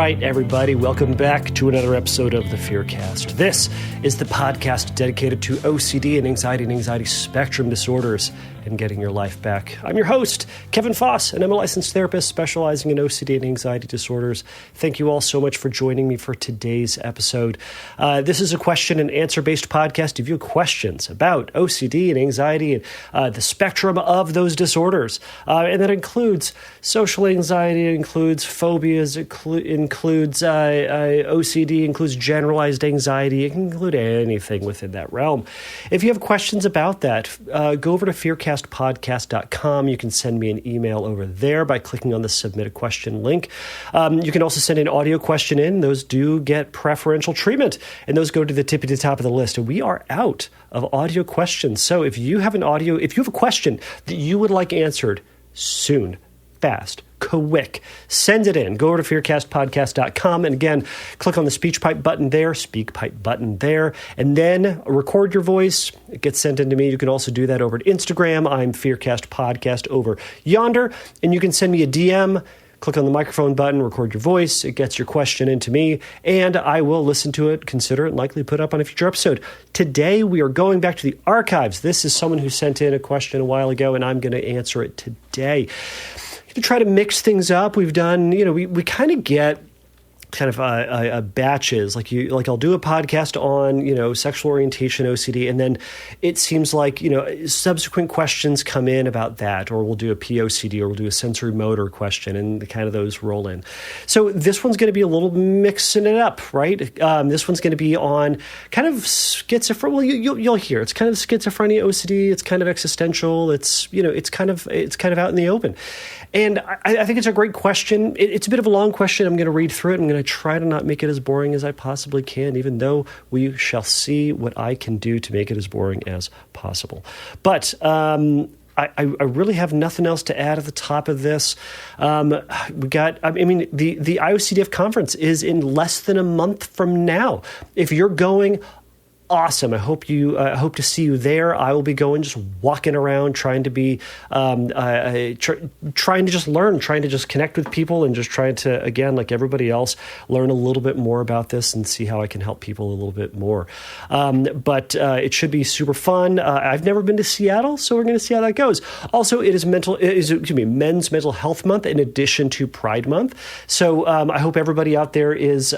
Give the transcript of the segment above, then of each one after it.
right, everybody, welcome back to another episode of the Fearcast. This is the podcast dedicated to OCD and anxiety spectrum disorders and getting your life back. I'm your host, Kevin Foss, and I'm a licensed therapist specializing in OCD and anxiety disorders. Thank you all so much for joining me for today's episode. This is a question and answer-based podcast. If you have questions about OCD and anxiety and the spectrum of those disorders, and that includes social anxiety, it includes phobias, it includes OCD, includes generalized anxiety, it can include anything within that realm. If you have questions about that, go over to fearcastpodcast.com. You can send me an email over there by clicking on the Submit a Question link. You can also send an audio question in. Those do get preferential treatment, and those go to the tippy top of the list. And we are out of audio questions. So if you have a question that you would like answered soon, fast, quick, send it in. Go over to fearcastpodcast.com, and again, click on the speech pipe button there, and then record your voice. It gets sent in to me. You can also do that over at Instagram. I'm Fearcast Podcast over yonder, and you can send me a DM. Click on the microphone button, record your voice. It gets your question into me, and I will listen to it, consider it, and likely put up on a future episode. Today, we are going back to the archives. This is someone who sent in a question a while ago, and I'm going to answer it today. To try to mix things up, we've done, we kind of get kind of batches, like I'll do a podcast on, sexual orientation, OCD, and then it seems like, subsequent questions come in about that, or we'll do a POCD, or we'll do a sensory motor question, and kind of those roll in. So this one's going to be a little mixing it up, right? This one's going to be on kind of schizophrenia. Well, you'll hear it's kind of schizophrenia, OCD. It's kind of existential. It's kind of out in the open. And I think it's a great question. It's a bit of a long question. I'm going to read through it. I'm going to try to not make it as boring as I possibly can, even though we shall see what I can do to make it as boring as possible. But I really have nothing else to add at the top of this. The IOCDF conference is in less than a month from now. If you're going, awesome. I hope to see you there. I will be going, just walking around, trying to be, trying to just learn, trying to just connect with people, and just trying to, again, like everybody else, learn a little bit more about this and see how I can help people a little bit more. But it should be super fun. I've never been to Seattle, so we're going to see how that goes. Also, it is Men's Mental Health Month in addition to Pride Month. So I hope everybody out there is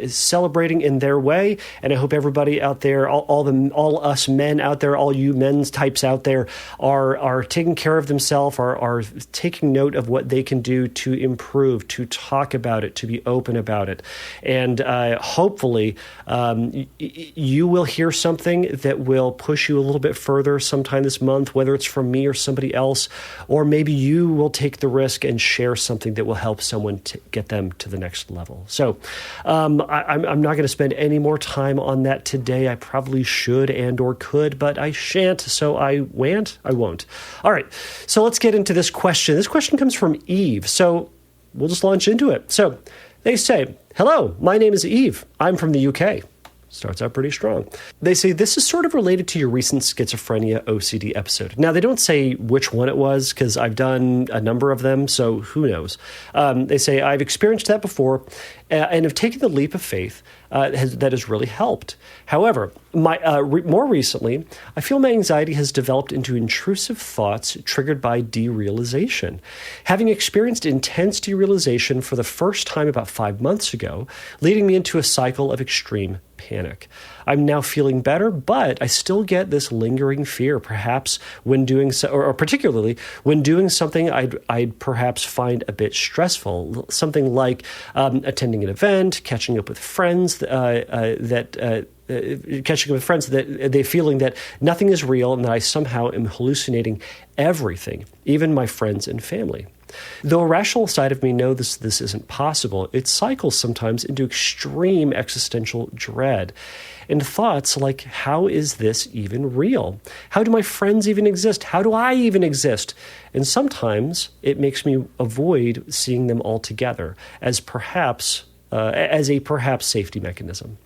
celebrating in their way, and I hope everybody out there, all us men out there, all you men's types out there are taking care of themselves, are taking note of what they can do to improve, to talk about it, to be open about it. And hopefully you will hear something that will push you a little bit further sometime this month, whether it's from me or somebody else, or maybe you will take the risk and share something that will help someone to get them to the next level. So I'm not going to spend any more time on that today. I probably should and or could, but I shan't, so I won't. All right, so let's get into this question. This question comes from Eve, so we'll just launch into it. So they say, hello, my name is Eve. I'm from the UK. Starts out pretty strong. They say, this is sort of related to your recent schizophrenia OCD episode. Now, they don't say which one it was, because I've done a number of them, so who knows? They say, I've experienced that before and have taken the leap of faith that has really helped. However, more recently, I feel my anxiety has developed into intrusive thoughts triggered by derealization. Having experienced intense derealization for the first time about 5 months ago, leading me into a cycle of extreme panic. I'm now feeling better, but I still get this lingering fear, perhaps when doing so, or particularly when doing something I'd perhaps find a bit stressful, something like attending an event, catching up with friends that they feeling that nothing is real and that I somehow am hallucinating everything, even my friends and family. Though a rational side of me knows this isn't possible, it cycles sometimes into extreme existential dread and thoughts like, how is this even real? How do my friends even exist? How do I even exist? And sometimes it makes me avoid seeing them all together as a perhaps safety mechanism.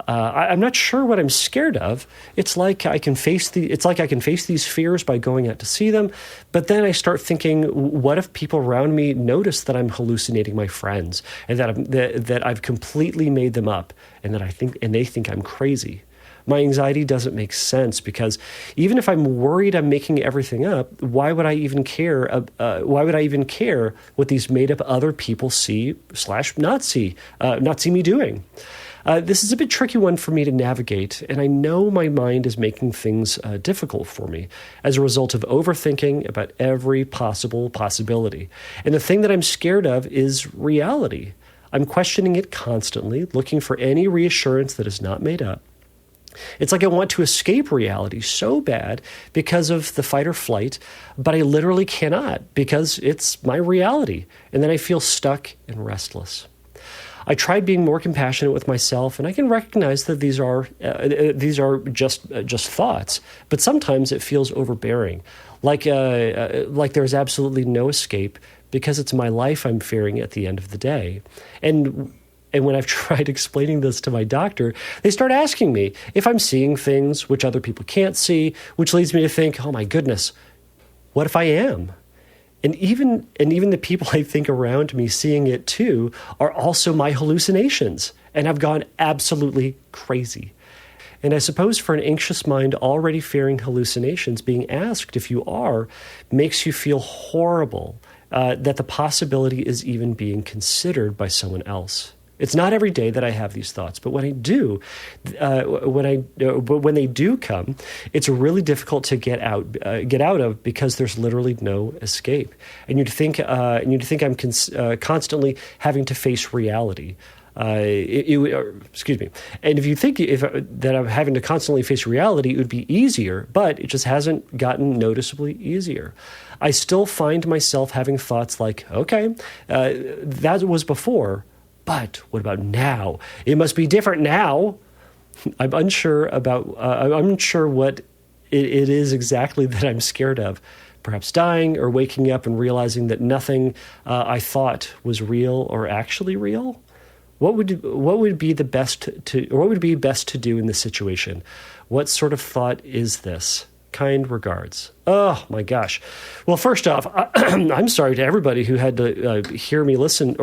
I'm not sure what I'm scared of. It's like I can face these fears by going out to see them, but then I start thinking, what if people around me notice that I'm hallucinating my friends and that I've completely made them up, and they think I'm crazy? My anxiety doesn't make sense, because even if I'm worried I'm making everything up, why would I even care? Why would I even care what these made-up other people not see me doing? This is a bit tricky one for me to navigate, and I know my mind is making things difficult for me as a result of overthinking about every possibility. And the thing that I'm scared of is reality. I'm questioning it constantly, looking for any reassurance that is not made up. It's like I want to escape reality so bad because of the fight or flight, but I literally cannot because it's my reality. And then I feel stuck and restless. I tried being more compassionate with myself, and I can recognize that these are just thoughts, but sometimes it feels overbearing, like there's absolutely no escape because it's my life I'm fearing at the end of the day. And when I've tried explaining this to my doctor, they start asking me if I'm seeing things which other people can't see, which leads me to think, oh my goodness, what if I am? And even the people I think around me seeing it too are also my hallucinations, and I've gone absolutely crazy. And I suppose for an anxious mind already fearing hallucinations, being asked if you are makes you feel horrible, that the possibility is even being considered by someone else. It's not every day that I have these thoughts, but when I do, but when they do come, it's really difficult to get out of because there's literally no escape. And you'd think I'm constantly having to face reality. Excuse me. And if you think that I'm having to constantly face reality, it would be easier, but it just hasn't gotten noticeably easier. I still find myself having thoughts like, okay, that was before. But what about now? It must be different now. I'm unsure what it is exactly that I'm scared of. Perhaps dying or waking up and realizing that nothing I thought was real or actually real. What would be best to do in this situation? What sort of thought is this? Kind regards. Oh my gosh. Well, first off, I'm sorry to everybody who had to hear me listen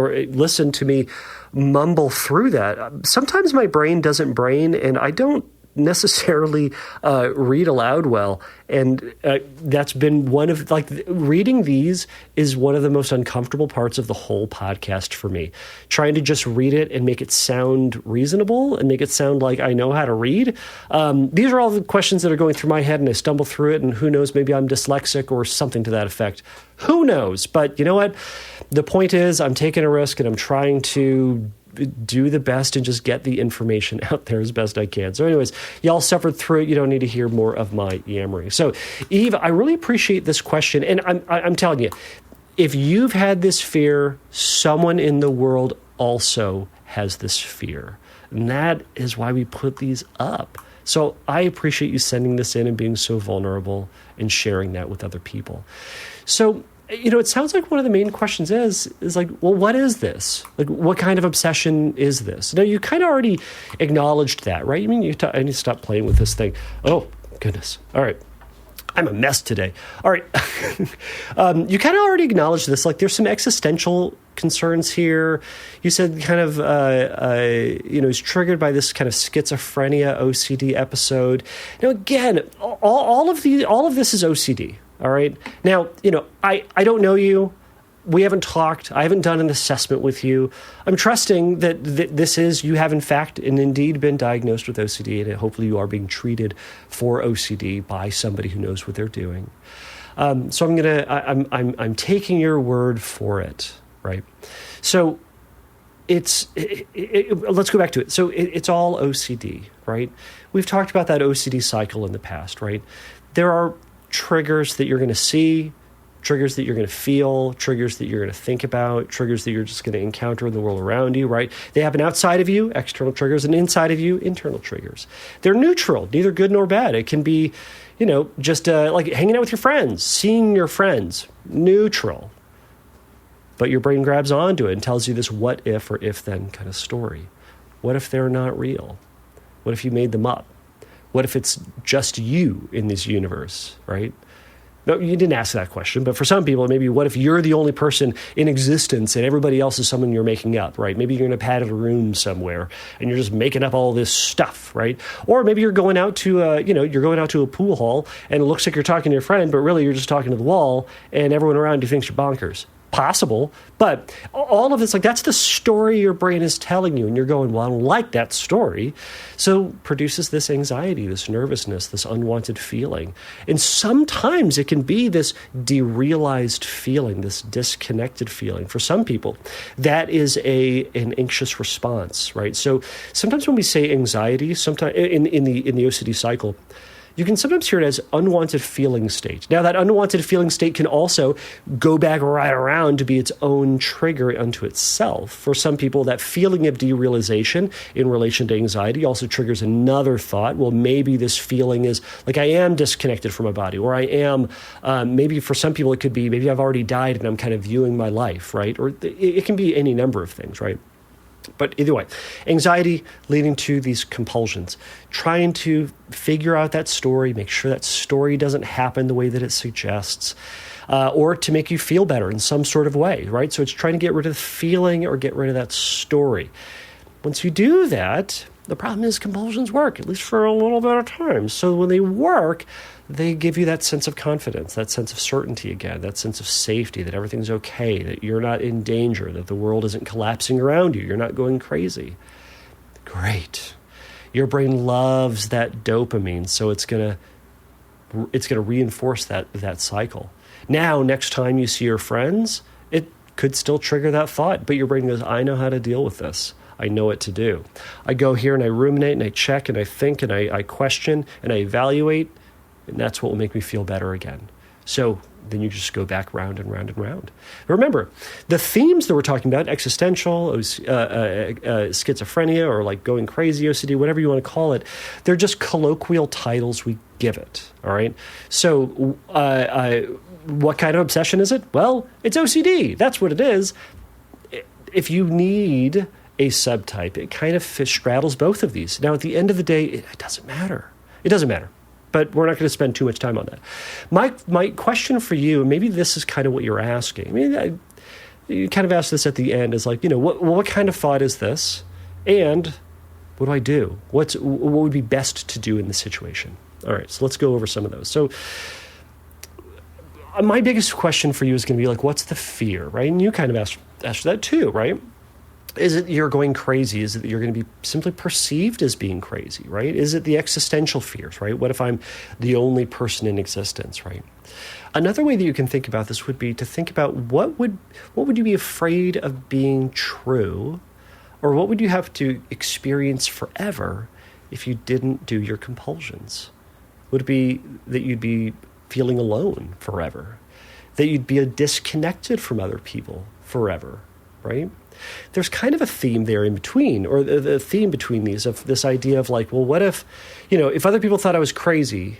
to me mumble through that. Sometimes my brain doesn't brain, and I don't necessarily read aloud well, and that's been reading these is one of the most uncomfortable parts of the whole podcast for me. Trying to just read it and make it sound reasonable and make it sound like I know how to read. These are all the questions that are going through my head, and I stumble through it, and who knows, maybe I'm dyslexic or something to that effect. Who knows? But you know what? The point is, I'm taking a risk, and I'm trying to do the best and just get the information out there as best I can. So anyways, y'all suffered through it. You don't need to hear more of my yammering. So Eve, I really appreciate this question. And I'm telling you, if you've had this fear, someone in the world also has this fear. And that is why we put these up. So I appreciate you sending this in and being so vulnerable and sharing that with other people. So it sounds like one of the main questions is like, well, what is this? Like, what kind of obsession is this? Now, you kind of already acknowledged that, right? I mean, I need to stop playing with this thing. Oh, goodness. All right. I'm a mess today. All right. You kind of already acknowledged this. Like, there's some existential concerns here. You said kind of, is triggered by this kind of schizophrenia OCD episode. Now, again, all of this is OCD. All right. Now, I don't know you. We haven't talked. I haven't done an assessment with you. I'm trusting that you have in fact and indeed been diagnosed with OCD, and hopefully you are being treated for OCD by somebody who knows what they're doing. So I'm taking your word for it, right? So let's go back to it. So it's all OCD, right? We've talked about that OCD cycle in the past, right? There are triggers that you're going to see, triggers that you're going to feel, triggers that you're going to think about, triggers that you're just going to encounter in the world around you, right? They happen outside of you, external triggers, and inside of you, internal triggers. They're neutral, neither good nor bad. It can be, just like hanging out with your friends, seeing your friends, neutral. But your brain grabs onto it and tells you this what if or if then kind of story. What if they're not real? What if you made them up? What if it's just you in this universe, right? No, you didn't ask that question, but for some people, maybe what if you're the only person in existence and everybody else is someone you're making up, right? Maybe you're in a padded room somewhere and you're just making up all this stuff, right? Or maybe you're going out to, you're going out to a pool hall and it looks like you're talking to your friend, but really you're just talking to the wall and everyone around you thinks you're bonkers. Possible, but all of it's like that's the story your brain is telling you, and you're going, well, I don't like that story, so produces this anxiety, this nervousness, this unwanted feeling. And sometimes it can be this derealized feeling, this disconnected feeling. For some people, that is an anxious response, right? So sometimes when we say anxiety, sometimes in the OCD cycle, you can sometimes hear it as unwanted feeling state. Now, that unwanted feeling state can also go back right around to be its own trigger unto itself. For some people, that feeling of derealization in relation to anxiety also triggers another thought. Well, maybe this feeling is like I am disconnected from my body, or I am, maybe for some people it could be maybe I've already died and I'm kind of viewing my life, right? Or it can be any number of things, right? But either way, anxiety leading to these compulsions, trying to figure out that story, make sure that story doesn't happen the way that it suggests, or to make you feel better in some sort of way, right? So it's trying to get rid of the feeling or get rid of that story. Once you do that, the problem is compulsions work, at least for a little bit of time. So when they work, they give you that sense of confidence, that sense of certainty again, that sense of safety, that everything's okay, that you're not in danger, that the world isn't collapsing around you, you're not going crazy. Great. Your brain loves that dopamine, so it's gonna reinforce that cycle. Now, next time you see your friends, it could still trigger that thought, but your brain goes, I know how to deal with this. I know what to do. I go here and I ruminate and I check and I think and I question and I evaluate, and that's what will make me feel better again. So then you just go back round and round and round. Remember, the themes that we're talking about, existential, schizophrenia, or like going crazy, OCD, whatever you want to call it, they're just colloquial titles we give it, all right? So what kind of obsession is it? Well, it's OCD. That's what it is. If you need a subtype, it kind of straddles both of these. Now, at the end of the day, it doesn't matter. It doesn't matter. But we're not going to spend too much time on that. My question for you, and maybe this is kind of what you're asking. I mean, you kind of asked this at the end, is like, what kind of thought is this? And what do I do? What would be best to do in this situation? All right, so let's go over some of those. So my biggest question for you is going to be like, what's the fear, right? And you kind of asked that too, right? Is it you're going crazy? Is it that you're going to be simply perceived as being crazy, right? Is it the existential fears, right? What if I'm the only person in existence, right? Another way that you can think about this would be to think about what would you be afraid of being true, or what would you have to experience forever if you didn't do your compulsions? Would it be that you'd be feeling alone forever? That you'd be disconnected from other people forever, right? There's kind of a theme there in between, or the theme between these, of this idea of like, well, what if, if other people thought I was crazy?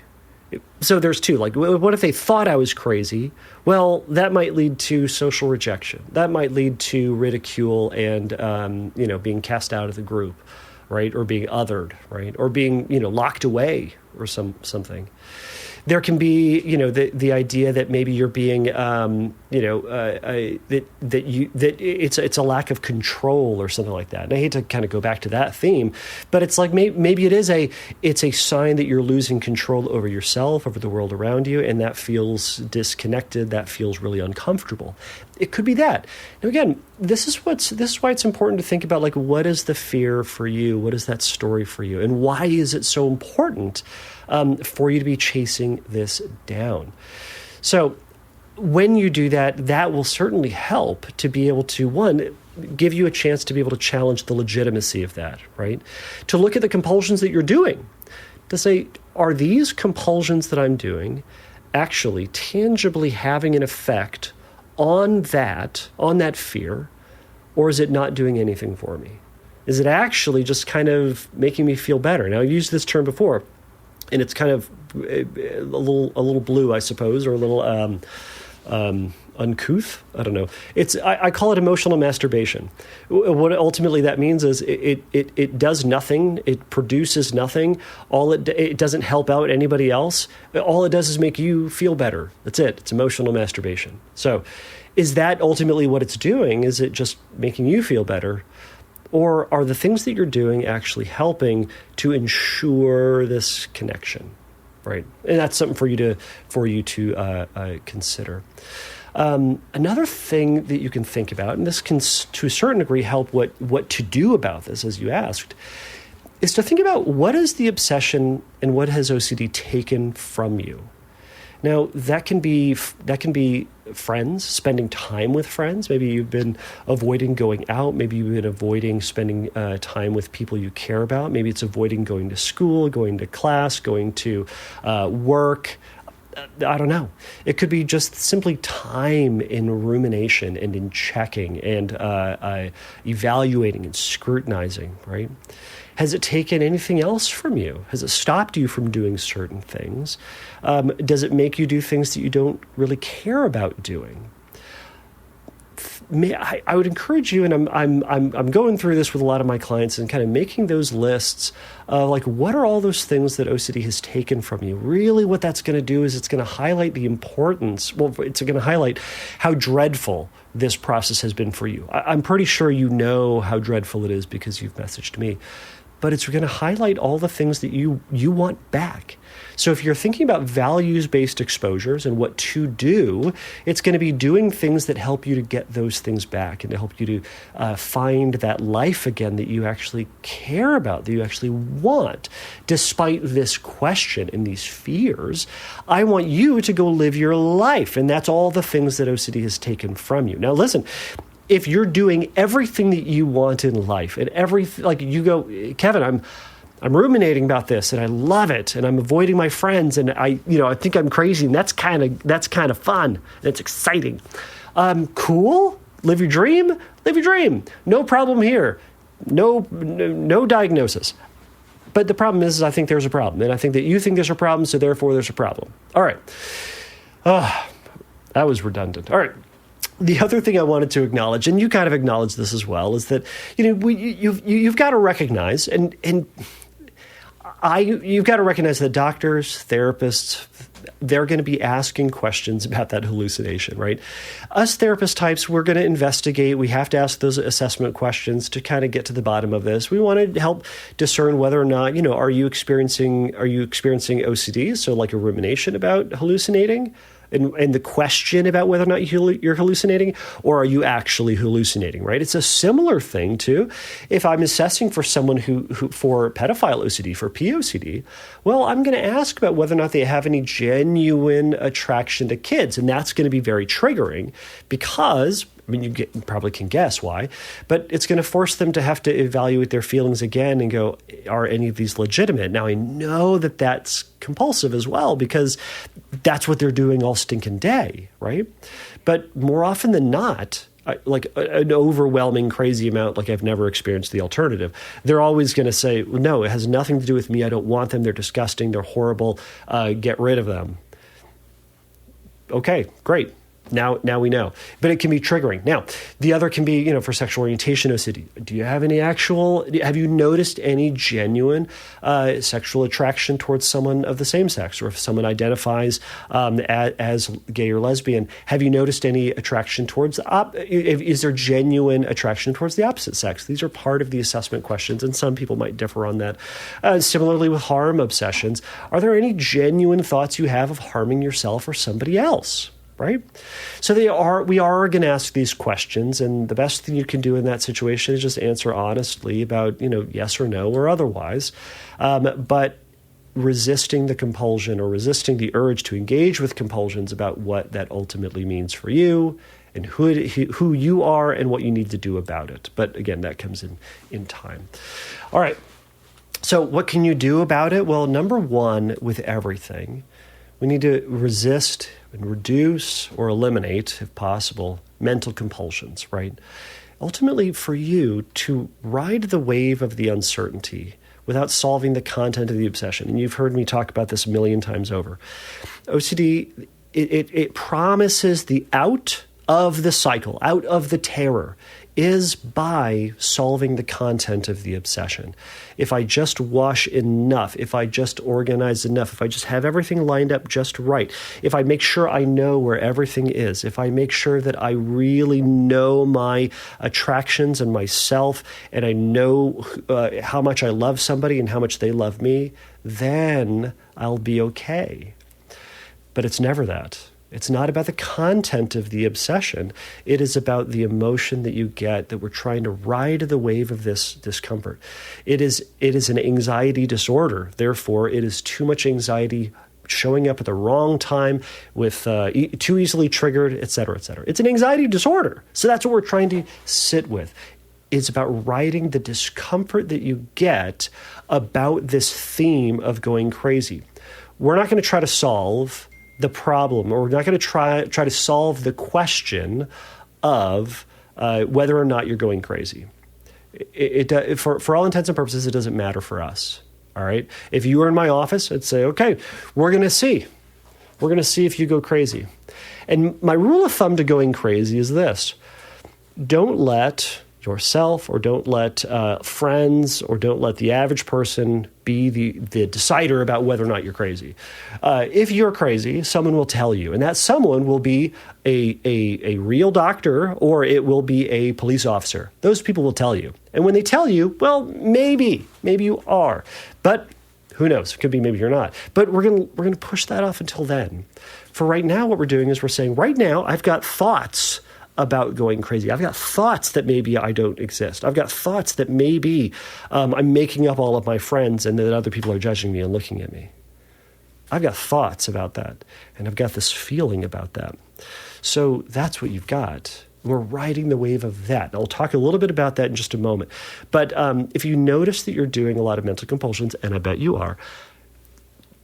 So there's two, like, what if they thought I was crazy? Well, that might lead to social rejection. That might lead to ridicule and, being cast out of the group, right? Or being othered, right? Or being, locked away or something. There can be, the idea that maybe you're being, that it's a lack of control or something like that. And I hate to kind of go back to that theme, but it's like maybe it's a sign that you're losing control over yourself, over the world around you, and that feels disconnected. That feels really uncomfortable. It could be that. Now, again, this is why it's important to think about, like, what is the fear for you? What is that story for you? And why is it so important for you to be chasing this down? So when you do that, that will certainly help to be able to, one, give you a chance to be able to challenge the legitimacy of that, right? To look at the compulsions that you're doing, to say, are these compulsions that I'm doing actually tangibly having an effect on that fear, or is it not doing anything for me? Is it actually just kind of making me feel better? Now, I've used this term before, and it's kind of a little blue, I suppose, or a little uncouth. I don't know. I call it emotional masturbation. What ultimately that means is it does nothing. It produces nothing. It doesn't help out anybody else. All it does is make you feel better. That's it. It's emotional masturbation. So is that ultimately what it's doing? Is it just making you feel better? Or are the things that you're doing actually helping to ensure this connection, right? And that's something for you to consider. Another thing that you can think about, and this can to a certain degree help what to do about this, as you asked, is to think about what is the obsession and what has OCD taken from you. Now, that can be friends, spending time with friends. Maybe you've been avoiding going out. Maybe you've been avoiding spending time with people you care about. Maybe it's avoiding going to school, going to class, going to work. I don't know. It could be just simply time in rumination and in checking and evaluating and scrutinizing, right? Has it taken anything else from you? Has it stopped you from doing certain things? Does it make you do things that you don't really care about doing? I would encourage you, and I'm going through this with a lot of my clients and kind of making those lists of like, what are all those things that OCD has taken from you? Really what that's going to do is it's going to highlight the importance. Well, it's going to highlight how dreadful this process has been for you. I'm pretty sure you know how dreadful it is because you've messaged me. But it's going to highlight all the things that you want back. So if you're thinking about values-based exposures and what to do, it's going to be doing things that help you to get those things back and to help you to find that life again that you actually care about, that you actually want. Despite this question and these fears, I want you to go live your life. And that's all the things that OCD has taken from you. Now, listen. If you're doing everything that you want in life and like you go, Kevin, I'm ruminating about this and I love it and I'm avoiding my friends and I think I'm crazy and that's kind of fun and it's exciting. Cool. Live your dream. No problem here. No diagnosis. But the problem is I think there's a problem and I think that you think there's a problem. So therefore there's a problem. All right. That was redundant. All right. The other thing I wanted to acknowledge, and you kind of acknowledged this as well, is that you've got to recognize, you've got to recognize that doctors, therapists, they're going to be asking questions about that hallucination, right? Us therapist types, we're going to investigate. We have to ask those assessment questions to kind of get to the bottom of this. We want to help discern whether or not, are you experiencing OCD? So like a rumination about hallucinating? And the question about whether or not you're hallucinating, or are you actually hallucinating, right? It's a similar thing to if I'm assessing for someone who for pedophile OCD, for POCD, well, I'm going to ask about whether or not they have any genuine attraction to kids. And that's going to be very triggering because, you probably can guess why, but it's going to force them to have to evaluate their feelings again and go, are any of these legitimate? Now, I know that that's compulsive as well because that's what they're doing all stinking day, right? But more often than not, like an overwhelming crazy amount, like I've never experienced the alternative, they're always going to say, well, no, it has nothing to do with me. I don't want them. They're disgusting. They're horrible. Get rid of them. Okay, great. Now we know, but it can be triggering. Now, the other can be, for sexual orientation OCD. Have you noticed any genuine sexual attraction towards someone of the same sex, or if someone identifies as gay or lesbian, have you noticed any attraction towards, is there genuine attraction towards the opposite sex? These are part of the assessment questions, and some people might differ on that. Similarly with harm obsessions, are there any genuine thoughts you have of harming yourself or somebody else? Right? So we are going to ask these questions, and the best thing you can do in that situation is just answer honestly about, yes or no or otherwise. But resisting the compulsion or resisting the urge to engage with compulsions about what that ultimately means for you and who you are and what you need to do about it. But again, that comes in time. All right. So what can you do about it? Well, number one, with everything, we need to resist and reduce or eliminate, if possible, mental compulsions, right? Ultimately, for you to ride the wave of the uncertainty without solving the content of the obsession, and you've heard me talk about this a million times over, OCD it promises the out of the cycle, out of the terror, is by solving the content of the obsession. If I just wash enough, if I just organize enough, if I just have everything lined up just right, if I make sure I know where everything is, if I make sure that I really know my attractions and myself, and I know how much I love somebody and how much they love me, then I'll be okay. But it's never that. It's not about the content of the obsession. It is about the emotion that you get, that we're trying to ride the wave of this discomfort. It is an anxiety disorder. Therefore, it is too much anxiety showing up at the wrong time, with too easily triggered, et cetera, et cetera. It's an anxiety disorder. So that's what we're trying to sit with. It's about riding the discomfort that you get about this theme of going crazy. We're not going to try to solve the problem, or we're not going to try to solve the question of whether or not you're going crazy. For all intents and purposes, it doesn't matter for us. All right. If you were in my office, I'd say, okay, we're going to see if you go crazy. And my rule of thumb to going crazy is this: don't let yourself, or don't let friends, or don't let the average person be the decider about whether or not you're crazy. If you're crazy, someone will tell you, and that someone will be a real doctor, or it will be a police officer. Those people will tell you. And when they tell you, well, maybe you are, but who knows? It could be maybe you're not. But we're gonna push that off until then. For right now, what we're doing is we're saying, right now, I've got thoughts about going crazy. I've got thoughts that maybe I don't exist. I've got thoughts that maybe I'm making up all of my friends and that other people are judging me and looking at me. I've got thoughts about that, and I've got this feeling about that. So that's what you've got. We're riding the wave of that. And I'll talk a little bit about that in just a moment. But if you notice that you're doing a lot of mental compulsions, and I bet you are,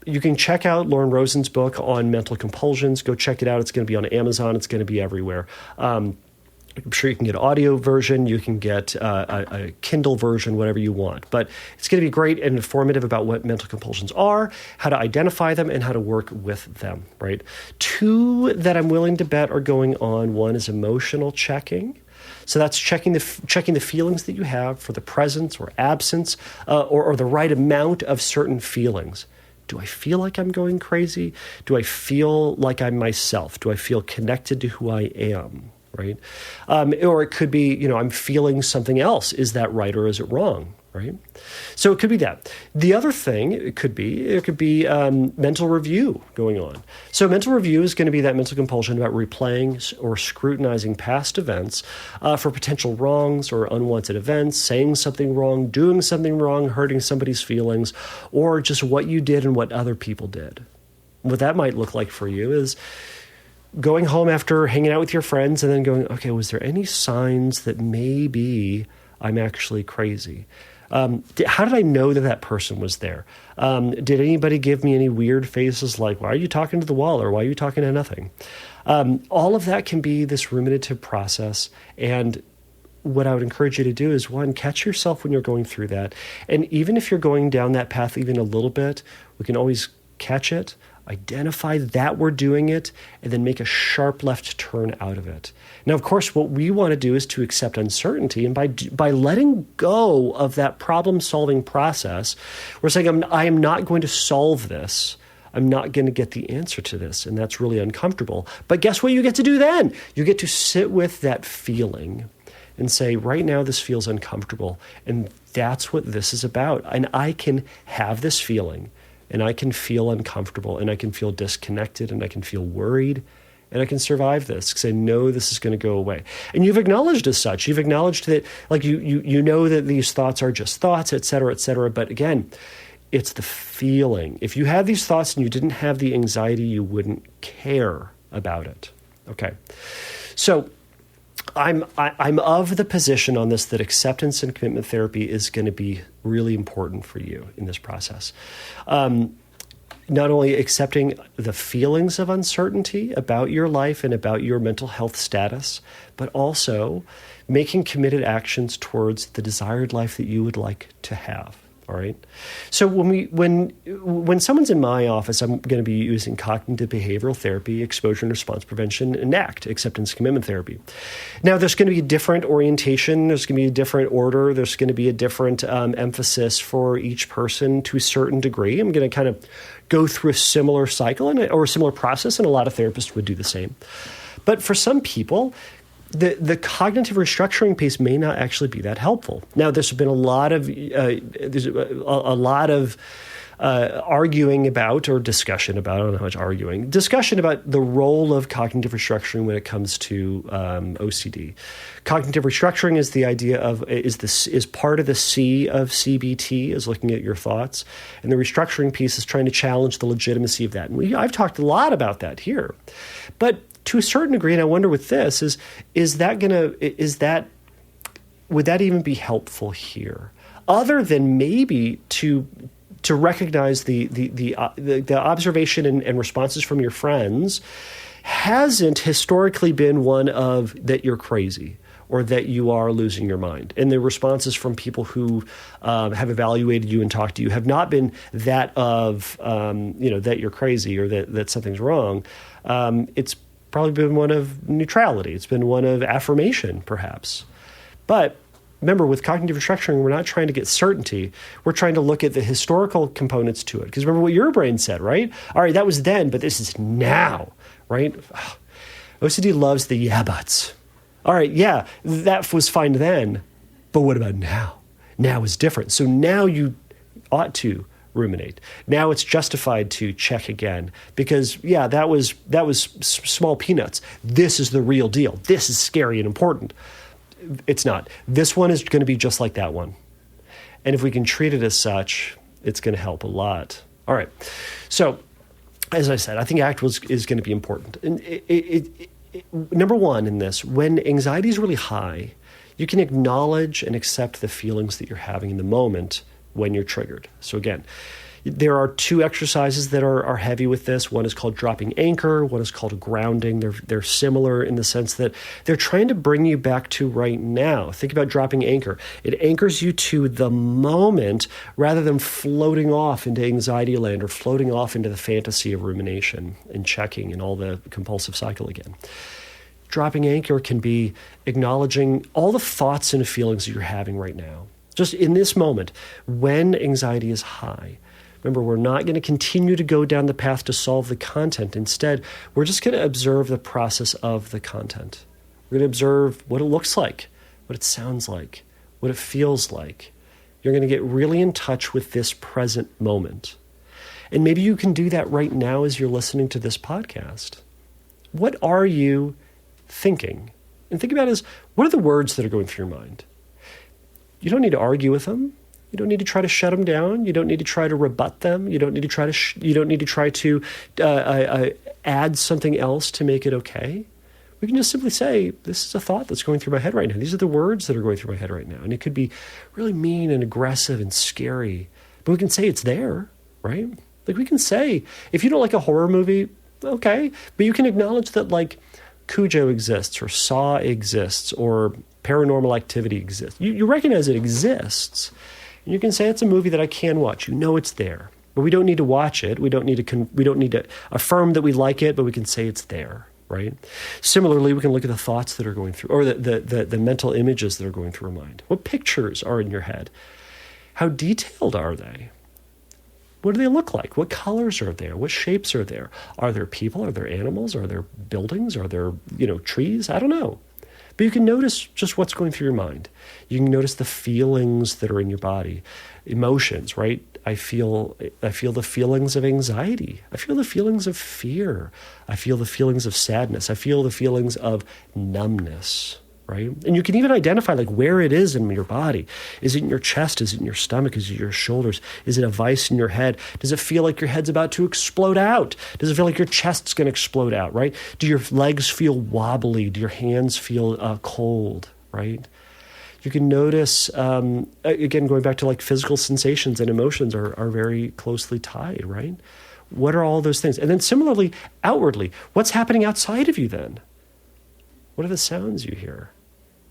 you can check out Lauren Rosen's book on mental compulsions. Go check it out. It's going to be on Amazon. It's going to be everywhere. I'm sure you can get an audio version. You can get a Kindle version, whatever you want. But it's going to be great and informative about what mental compulsions are, how to identify them, and how to work with them, right? 2 that I'm willing to bet are going on. 1 is emotional checking. So that's checking the feelings that you have for the presence or absence or the right amount of certain feelings. Do I feel like I'm going crazy? Do I feel like I'm myself? Do I feel connected to who I am, right? Or it could be, I'm feeling something else. Is that right or is it wrong, right? So it could be that. The other thing it could be mental review going on. So mental review is going to be that mental compulsion about replaying or scrutinizing past events for potential wrongs or unwanted events, saying something wrong, doing something wrong, hurting somebody's feelings, or just what you did and what other people did. What that might look like for you is going home after hanging out with your friends and then going, okay, was there any signs that maybe I'm actually crazy? How did I know that person was there? Did anybody give me any weird faces like, why are you talking to the wall, or why are you talking to nothing? All of that can be this ruminative process. And what I would encourage you to do is, 1, catch yourself when you're going through that. And even if you're going down that path even a little bit, we can always catch it, identify that we're doing it, and then make a sharp left turn out of it. Now, of course, what we want to do is to accept uncertainty. And by letting go of that problem-solving process, we're saying, I am not going to solve this. I'm not going to get the answer to this. And that's really uncomfortable. But guess what you get to do then? You get to sit with that feeling and say, right now, this feels uncomfortable. And that's what this is about. And I can have this feeling, and I can feel uncomfortable, and I can feel disconnected, and I can feel worried, and I can survive this because I know this is going to go away. And you've acknowledged as such. You've acknowledged that, like you know that these thoughts are just thoughts, et cetera, et cetera. But again, it's the feeling. If you had these thoughts and you didn't have the anxiety, you wouldn't care about it. Okay, so I'm of the position on this that acceptance and commitment therapy is going to be really important for you in this process. Not only accepting the feelings of uncertainty about your life and about your mental health status, but also making committed actions towards the desired life that you would like to have. All right. So when someone's in my office, I'm going to be using cognitive behavioral therapy, exposure and response prevention, and ACT, acceptance commitment therapy. Now, there's going to be a different orientation. There's going to be a different order. There's going to be a different emphasis for each person to a certain degree. I'm going to kind of go through a similar cycle or a similar process, and a lot of therapists would do the same. But for some people, the cognitive restructuring piece may not actually be that helpful. Now, there's been a lot of arguing about, or discussion about, I don't know how much arguing, discussion about the role of cognitive restructuring when it comes to OCD. Cognitive restructuring is the idea of, is part of the C of CBT, is looking at your thoughts. And the restructuring piece is trying to challenge the legitimacy of that. And I've talked a lot about that here. But to a certain degree, and I wonder with this, would that even be helpful here? Other than maybe to recognize the observation and responses from your friends hasn't historically been one of that you're crazy or that you are losing your mind. And the responses from people who have evaluated you and talked to you have not been that of that you're crazy or that something's wrong. It's probably been one of neutrality. It's been one of affirmation, perhaps. But remember, with cognitive restructuring, we're not trying to get certainty. We're trying to look at the historical components to it. Because remember what your brain said, right? All right, that was then, but this is now, right? OCD loves the yeah buts. All right, yeah, that was fine then, but what about now? Now is different. So now you ought to ruminate. Now it's justified to check again because, yeah, that was small peanuts. This is the real deal. This is scary and important. It's not. This one is going to be just like that one. And if we can treat it as such, it's going to help a lot. All right. So, as I said, I think ACT is going to be important. And number one in this, when anxiety is really high, you can acknowledge and accept the feelings that you're having in the moment when you're triggered. So again, there are two exercises that are heavy with this. One is called dropping anchor. One is called grounding. They're similar in the sense that they're trying to bring you back to right now. Think about dropping anchor. It anchors you to the moment rather than floating off into anxiety land or floating off into the fantasy of rumination and checking and all the compulsive cycle again. Dropping anchor can be acknowledging all the thoughts and feelings that you're having right now. Just in this moment, when anxiety is high. Remember, we're not going to continue to go down the path to solve the content. Instead, we're just going to observe the process of the content. We're going to observe what it looks like, what it sounds like, what it feels like. You're going to get really in touch with this present moment. And maybe you can do that right now as you're listening to this podcast. What are you thinking? And think about it as, what are the words that are going through your mind? You don't need to argue with them. You don't need to try to shut them down. You don't need to try to rebut them. You don't need to try to add something else to make it okay. We can just simply say, this is a thought that's going through my head right now. These are the words that are going through my head right now. And it could be really mean and aggressive and scary, but we can say it's there, right? Like we can say, if you don't like a horror movie, okay, but you can acknowledge that like Cujo exists or Saw exists or Paranormal Activity exists. You recognize it exists. And you can say it's a movie that I can watch. You know it's there. But we don't need to watch it. We don't need to affirm that we like it, but we can say it's there, right? Similarly, we can look at the thoughts that are going through, or the mental images that are going through our mind. What pictures are in your head? How detailed are they? What do they look like? What colors are there? What shapes are there? Are there people? Are there animals? Are there buildings? Are there, trees? I don't know. But you can notice just what's going through your mind. You can notice the feelings that are in your body, emotions, right? I feel the feelings of anxiety. I feel the feelings of fear. I feel the feelings of sadness. I feel the feelings of numbness, right? And you can even identify like where it is in your body. Is it in your chest? Is it in your stomach? Is it in your shoulders? Is it a vice in your head? Does it feel like your head's about to explode out? Does it feel like your chest's going to explode out, right? Do your legs feel wobbly? Do your hands feel cold, right? You can notice, again, going back to like physical sensations and emotions are very closely tied, right? What are all those things? And then similarly, outwardly, what's happening outside of you then? What are the sounds you hear?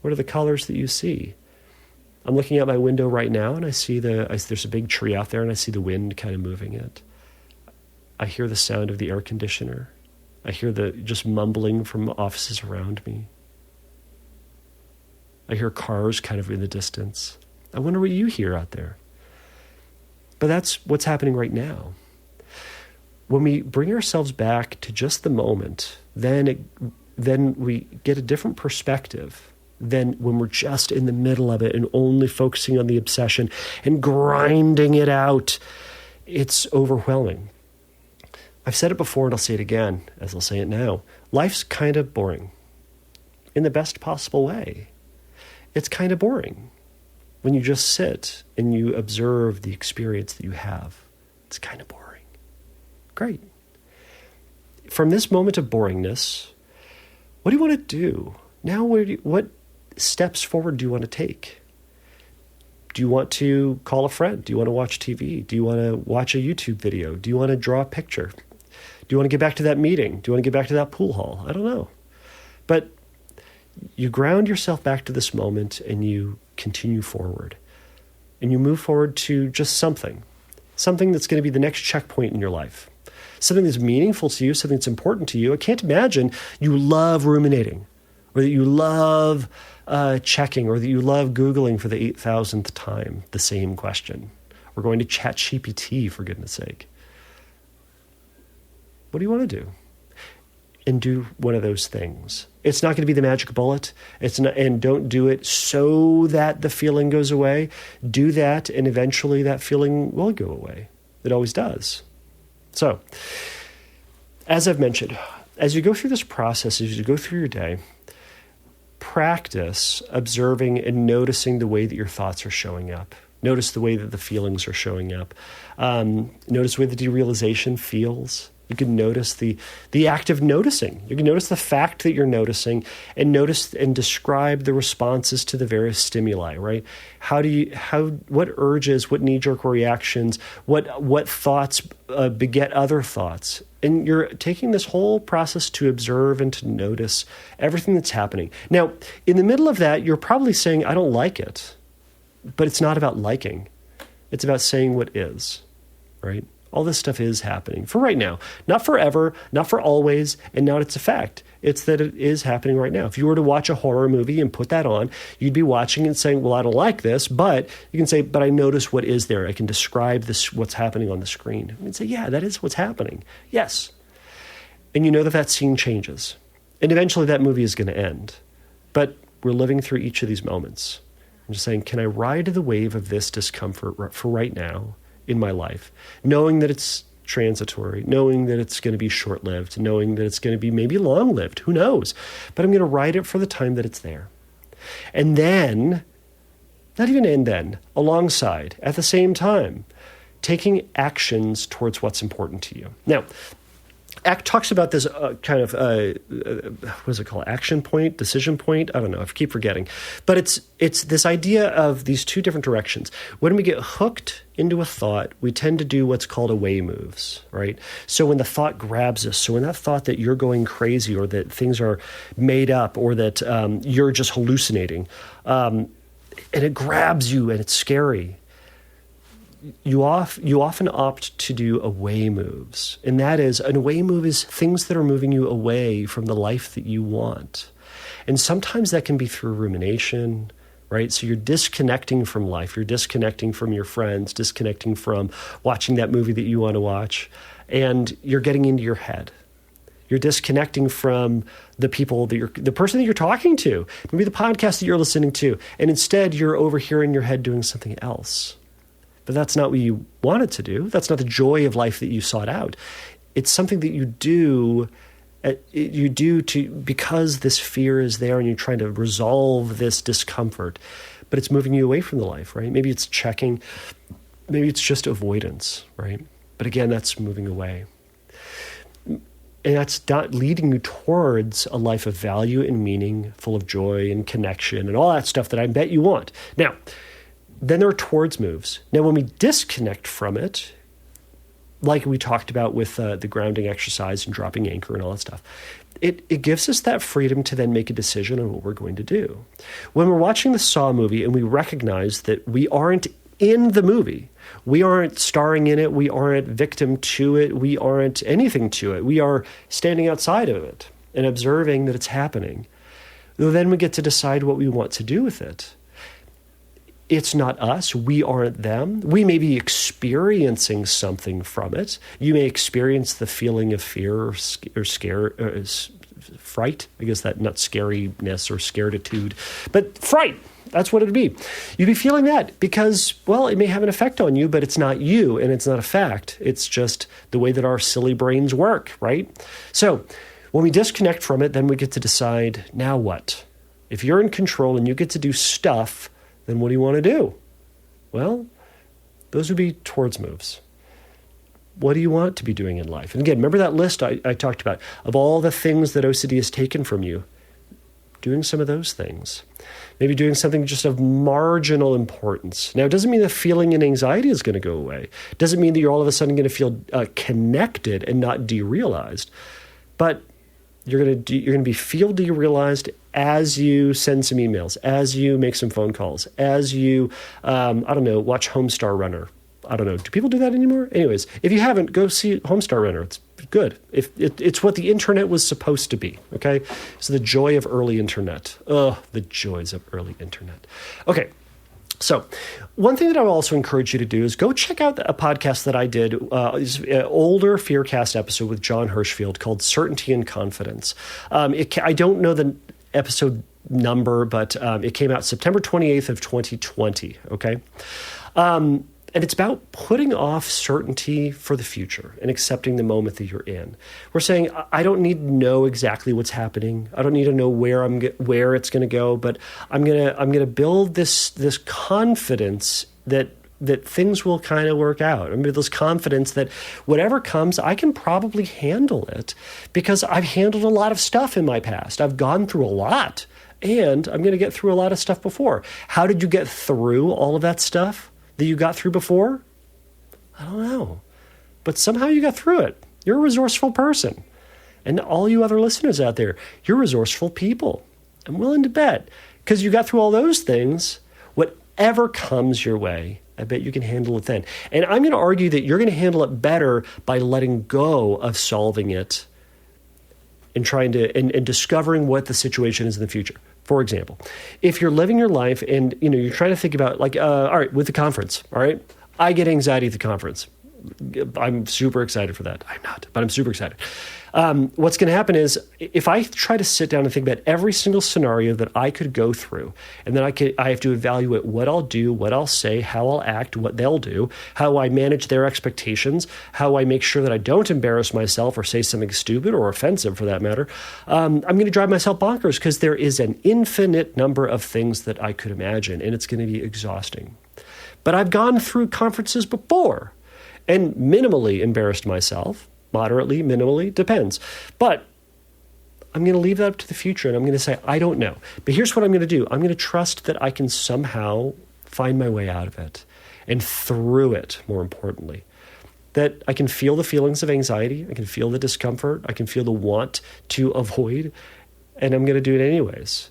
What are the colors that you see? I'm looking out my window right now and I see there's a big tree out there and I see the wind kind of moving it. I hear the sound of the air conditioner. I hear the just mumbling from offices around me. I hear cars kind of in the distance. I wonder what you hear out there. But that's what's happening right now. When we bring ourselves back to just the moment, then we get a different perspective than when we're just in the middle of it and only focusing on the obsession and grinding it out. It's overwhelming. I've said it before and I'll say it again, as I'll say it now. Life's kind of boring in the best possible way. It's kind of boring when you just sit and you observe the experience that you have. It's kind of boring. Great. From this moment of boringness, what do you want to do? Now, what steps forward do you want to take? Do you want to call a friend? Do you want to watch TV? Do you want to watch a YouTube video? Do you want to draw a picture? Do you want to get back to that meeting? Do you want to get back to that pool hall? I don't know. But you ground yourself back to this moment and you continue forward. And you move forward to just something that's going to be the next checkpoint in your life. Something that's meaningful to you, something that's important to you. I can't imagine you love ruminating, or that you love checking, or that you love Googling for the 8,000th time the same question, or going to ChatGPT, for goodness sake. What do you want to do? And do one of those things. It's not going to be the magic bullet. And don't do it so that the feeling goes away. Do that, and eventually that feeling will go away. It always does. So, as I've mentioned, as you go through this process, as you go through your day, practice observing and noticing the way that your thoughts are showing up. Notice the way that the feelings are showing up. Notice the way the derealization feels. You can notice the act of noticing. You can notice the fact that you're noticing, and notice and describe the responses to the various stimuli, right? What urges, what knee-jerk reactions, what thoughts beget other thoughts. And you're taking this whole process to observe and to notice everything that's happening. Now, in the middle of that, you're probably saying, I don't like it. But it's not about liking. It's about saying what is, right? All this stuff is happening for right now. Not forever, not for always, and not it's a fact. It's that it is happening right now. If you were to watch a horror movie and put that on, you'd be watching and saying, well, I don't like this, but you can say, but I notice what is there. I can describe this, what's happening on the screen. And say, yeah, that is what's happening. Yes. And you know that scene changes. And eventually that movie is going to end. But we're living through each of these moments. I'm just saying, can I ride the wave of this discomfort for right now in my life, knowing that it's transitory, knowing that it's going to be short-lived, knowing that it's going to be maybe long-lived, who knows? But I'm going to ride it for the time that it's there. And then, alongside, at the same time, taking actions towards what's important to you. Now, ACT talks about this what is it called? Action point, decision point? I don't know. I keep forgetting. But it's this idea of these two different directions. When we get hooked into a thought, we tend to do what's called away moves, right? So when the thought grabs us, so when that thought that you're going crazy, or that things are made up, or that you're just hallucinating, and it grabs you and it's scary, you often opt to do away moves. And that is, an away move is things that are moving you away from the life that you want. And sometimes that can be through rumination, right? So you're disconnecting from life. You're disconnecting from your friends, disconnecting from watching that movie that you want to watch. And you're getting into your head. You're disconnecting from the people the person that you're talking to, maybe the podcast that you're listening to. And instead, you're over here in your head doing something else. But that's not what you wanted to do. That's not the joy of life that you sought out. It's something that you do because this fear is there and you're trying to resolve this discomfort, but it's moving you away from the life, right? Maybe it's checking, maybe it's just avoidance, right? But again, that's moving away. And that's not leading you towards a life of value and meaning, full of joy and connection and all that stuff that I bet you want. Now, then there are towards moves. Now, when we disconnect from it, like we talked about with the grounding exercise and dropping anchor and all that stuff. It gives us that freedom to then make a decision on what we're going to do. When we're watching the Saw movie and we recognize that we aren't in the movie, we aren't starring in it, we aren't victim to it, we aren't anything to it, we are standing outside of it and observing that it's happening, then we get to decide what we want to do with it. It's not us. We aren't them. We may be experiencing something from it. You may experience the feeling of fear or scare, fright. I guess that, not scariness or scareditude, but fright. That's what it'd be. You'd be feeling that because, well, it may have an effect on you, but it's not you and it's not a fact. It's just the way that our silly brains work, right? So when we disconnect from it, then we get to decide, now what? If you're in control and you get to do stuff, then what do you want to do? Well, those would be towards moves. What do you want to be doing in life? And again, remember that list I talked about of all the things that OCD has taken from you? Doing some of those things. Maybe doing something just of marginal importance. Now, it doesn't mean the feeling and anxiety is going to go away. It doesn't mean that you're all of a sudden going to feel connected and not derealized. But you're going to feel derealized as you send some emails, as you make some phone calls, as you, watch Homestar Runner. I don't know. Do people do that anymore? Anyways, if you haven't, go see Homestar Runner. It's good. It's what the internet was supposed to be, okay? So the joy of early internet. Oh, the joys of early internet. Okay. So one thing that I will also encourage you to do is go check out a podcast that I did, is an older Fearcast episode with John Hirschfield called Certainty and Confidence. I don't know the episode number, but it came out September 28th of 2020, okay? And it's about putting off certainty for the future and accepting the moment that you're in. We're saying, I don't need to know exactly what's happening. I don't need to know where it's going to go, but I'm gonna build this confidence that things will kind of work out. I mean, this confidence that whatever comes, I can probably handle it because I've handled a lot of stuff in my past. I've gone through a lot, and I'm going to get through a lot of stuff before. How did you get through all of that stuff that you got through before? I don't know. But somehow you got through it. You're a resourceful person. And all you other listeners out there, you're resourceful people. I'm willing to bet. Because you got through all those things, whatever comes your way, I bet you can handle it then. And I'm going to argue that you're going to handle it better by letting go of solving it and trying to and discovering what the situation is in the future. For example, if you're living your life and you're trying to think about all right, with the conference, all right, I get anxiety at the conference. I'm super excited for that. I'm not, but I'm super excited. What's going to happen is if I try to sit down and think about every single scenario that I could go through, and then I have to evaluate what I'll do, what I'll say, how I'll act, what they'll do, how I manage their expectations, how I make sure that I don't embarrass myself or say something stupid or offensive for that matter, I'm going to drive myself bonkers because there is an infinite number of things that I could imagine, and it's going to be exhausting. But I've gone through conferences before and minimally embarrassed myself. Moderately, minimally, depends. But I'm going to leave that up to the future, and I'm going to say, I don't know. But here's what I'm going to do. I'm going to trust that I can somehow find my way out of it and through it, more importantly. That I can feel the feelings of anxiety. I can feel the discomfort. I can feel the want to avoid, and I'm going to do it anyways.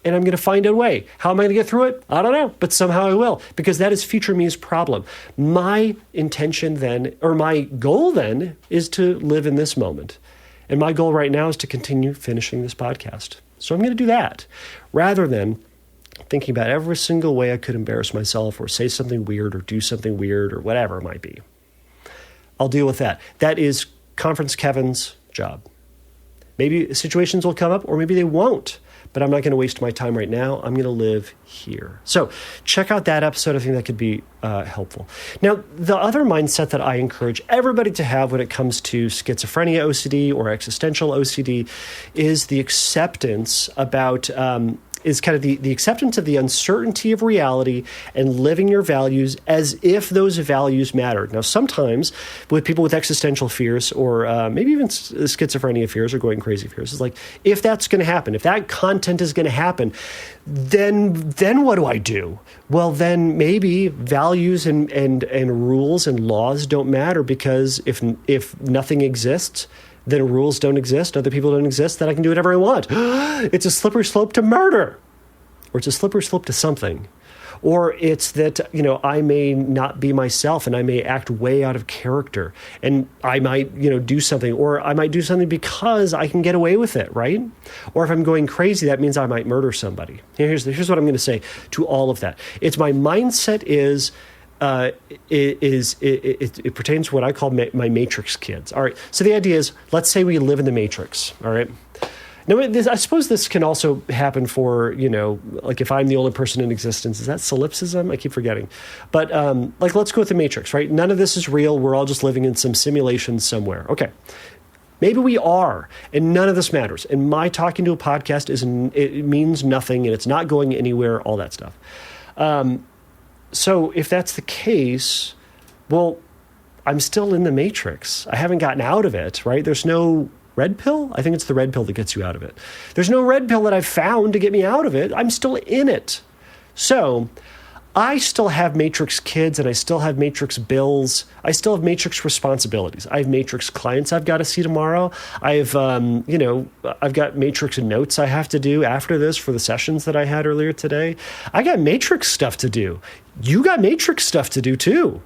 And I'm going to find a way. How am I going to get through it? I don't know, but somehow I will, because that is future me's problem. My intention then, or my goal then, is to live in this moment. And my goal right now is to continue finishing this podcast. So I'm going to do that, rather than thinking about every single way I could embarrass myself or say something weird or do something weird or whatever it might be. I'll deal with that. That is Conference Kevin's job. Maybe situations will come up, or maybe they won't. But I'm not going to waste my time right now. I'm going to live here. So check out that episode. I think that could be helpful. Now, the other mindset that I encourage everybody to have when it comes to schizophrenia OCD or existential OCD is the acceptance about is kind of the acceptance of the uncertainty of reality and living your values as if those values matter. Now, sometimes with people with existential fears or maybe even schizophrenia fears or going crazy fears, it's like, if that's going to happen, if that content is going to happen, then what do I do? Well, then maybe values and rules and laws don't matter, because if nothing exists, then rules don't exist, other people don't exist, then I can do whatever I want. It's a slippery slope to murder, or it's a slippery slope to something. Or it's that, I may not be myself and I may act way out of character and I might, do something, or I might do something because I can get away with it, right? Or if I'm going crazy, that means I might murder somebody. Here's what I'm going to say to all of that. It's my mindset it pertains to what I call my matrix kids. All right. So the idea is, let's say we live in the matrix. All right. Now, I suppose this can also happen for, like if I'm the only person in existence. Is that solipsism? I keep forgetting. But let's go with the matrix, right? None of this is real. We're all just living in some simulation somewhere. Okay. Maybe we are, and none of this matters. And my talking to a podcast it means nothing, and it's not going anywhere, all that stuff. So if that's the case, well, I'm still in the matrix. I haven't gotten out of it, right? There's no red pill. I think it's the red pill that gets you out of it. There's no red pill that I've found to get me out of it. I'm still in it. So I still have matrix kids, and I still have matrix bills. I still have matrix responsibilities. I have matrix clients I've got to see tomorrow. I've got matrix notes I have to do after this for the sessions that I had earlier today. I got matrix stuff to do. You got matrix stuff to do too.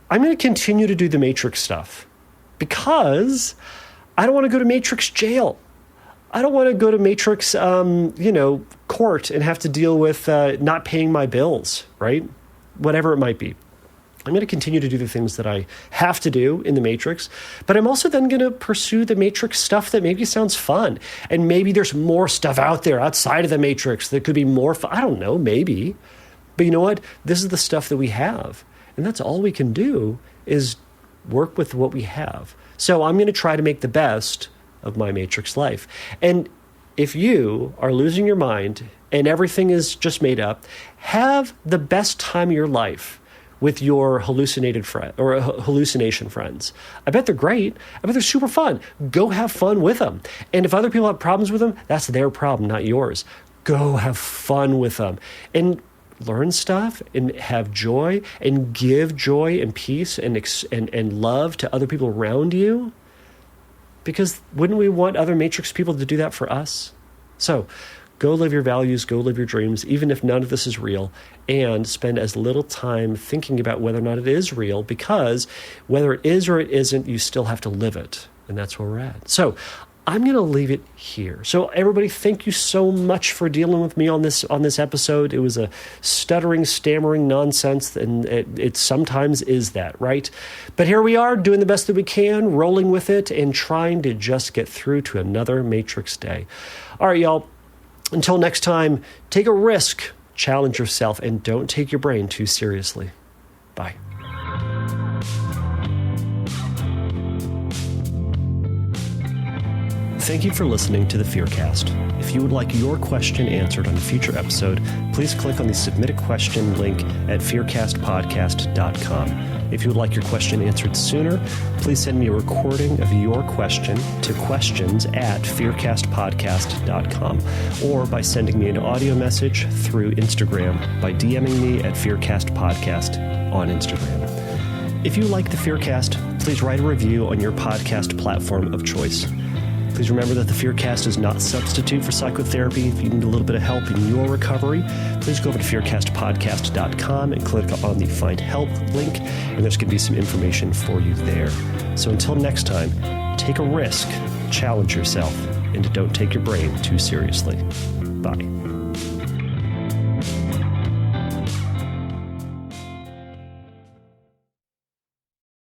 I'm going to continue to do the matrix stuff because I don't want to go to matrix jail. I don't want to go to matrix, court and have to deal with not paying my bills, right? Whatever it might be. I'm going to continue to do the things that I have to do in the matrix, but I'm also then going to pursue the matrix stuff that maybe sounds fun. And maybe there's more stuff out there outside of the matrix that could be more fun. I don't know, maybe. But you know what? This is the stuff that we have. And that's all we can do is work with what we have. So I'm going to try to make the best of my matrix life. And if you are losing your mind and everything is just made up, have the best time of your life with your hallucination friends. I bet they're great. I bet they're super fun. Go have fun with them. And if other people have problems with them, that's their problem, not yours. Go have fun with them and learn stuff and have joy and give joy and peace and love to other people around you. Because wouldn't we want other matrix people to do that for us? So go live your values, go live your dreams, even if none of this is real, and spend as little time thinking about whether or not it is real, because whether it is or it isn't, you still have to live it. And that's where we're at. So I'm going to leave it here. So everybody, thank you so much for dealing with me on this episode. It was a stuttering, stammering nonsense, and it sometimes is that, right? But here we are doing the best that we can, rolling with it, and trying to just get through to another Matrix day. All right, y'all. Until next time, take a risk, challenge yourself, and don't take your brain too seriously. Bye. Thank you for listening to the Fearcast. If you would like your question answered on a future episode, please click on the Submit a Question link at fearcastpodcast.com. If you would like your question answered sooner, please send me a recording of your question to questions@fearcastpodcast.com or by sending me an audio message through Instagram by DMing me at fearcastpodcast on Instagram. If you like the Fearcast, please write a review on your podcast platform of choice. Please remember that the Fearcast is not a substitute for psychotherapy. If you need a little bit of help in your recovery, please go over to fearcastpodcast.com and click on the Find Help link, and there's going to be some information for you there. So until next time, take a risk, challenge yourself, and don't take your brain too seriously. Bye.